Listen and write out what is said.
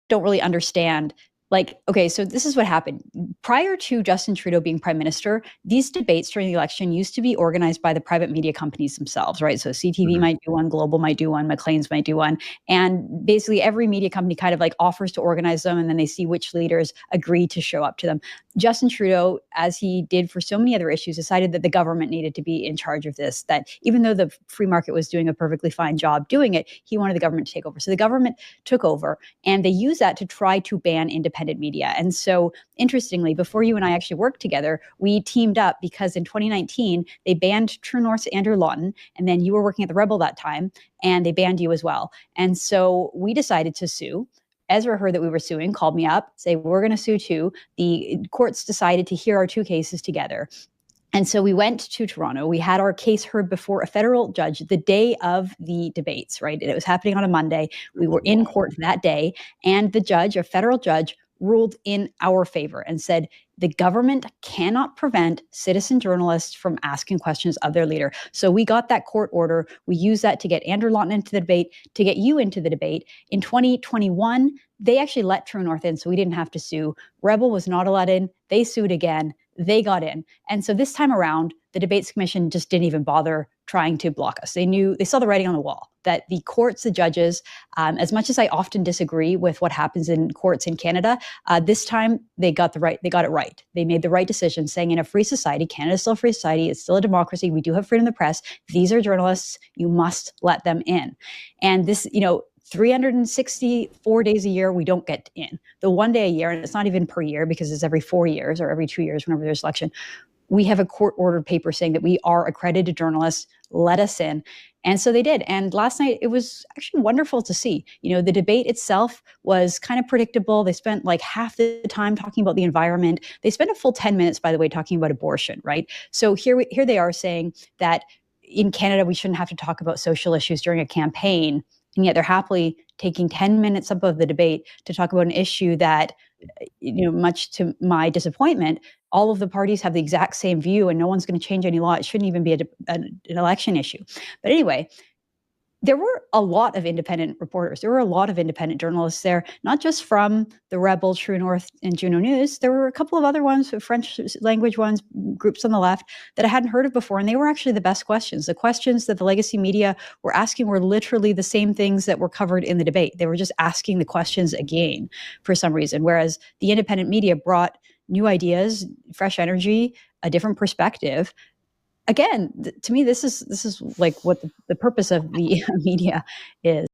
don't really understand, like, okay, so this is what happened. Prior to Justin Trudeau being prime minister, these debates during the election used to be organized by the private media companies themselves, right? So CTV might do one, Global might do one, Maclean's might do one. And basically every media company kind of like offers to organize them, and then they see which leaders agree to show up to them. Justin Trudeau, as he did for so many other issues, decided that the government needed to be in charge of this, that even though the free market was doing a perfectly fine job doing it, he wanted the government to take over. So the government took over, and they used that to try to ban independent media. And so, interestingly, before you and I actually worked together, we teamed up because in 2019, they banned True North's Andrew Lawton, and then you were working at the Rebel that time, and they banned you as well. And so we decided to sue. Ezra heard that we were suing, called me up, say, we're going to sue too. The courts decided to hear our two cases together. And so we went to Toronto. We had our case heard before a federal judge the day of the debates, right? And it was happening on a Monday. We were in court that day, and the judge, a federal judge, ruled in our favor and said the government cannot prevent citizen journalists from asking questions of their leader. So we got that court order. We used that to get Andrew Lawton into the debate, to get you into the debate. In 2021, they actually let True North in, so we didn't have to sue. Rebel was not allowed in. They sued again. They got in. And so this time around, the Debates Commission just didn't even bother trying to block us. They saw the writing on the wall, that the courts, the judges, as much as I often disagree with what happens in courts in Canada, this time they got it right. They made the right decision, saying in a free society, Canada's still a free society, it's still a democracy, we do have freedom of the press, these are journalists, you must let them in. And this, 364 days a year, we don't get in. The 1 day a year, and it's not even per year because it's every 4 years or every 2 years whenever there's election, we have a court-ordered paper saying that we are accredited journalists, let us in. And so they did. And last night, it was actually wonderful to see. The debate itself was kind of predictable. They spent like half the time talking about the environment. They spent a full 10 minutes, by the way, talking about abortion, right? So here they are saying that in Canada, we shouldn't have to talk about social issues during a campaign. And yet they're happily taking 10 minutes up of the debate to talk about an issue that, much to my disappointment, all of the parties have the exact same view and no one's going to change any law. It shouldn't even be an election issue. But anyway, there were a lot of independent reporters. There were a lot of independent journalists there, not just from the Rebel, True North, and Juno News. There were a couple of other ones, French language ones, groups on the left that I hadn't heard of before, and they were actually the best questions. The questions that the legacy media were asking were literally the same things that were covered in the debate. They were just asking the questions again for some reason, whereas the independent media brought new ideas, fresh energy, a different perspective. Again, to me, this is like what the purpose of the media is.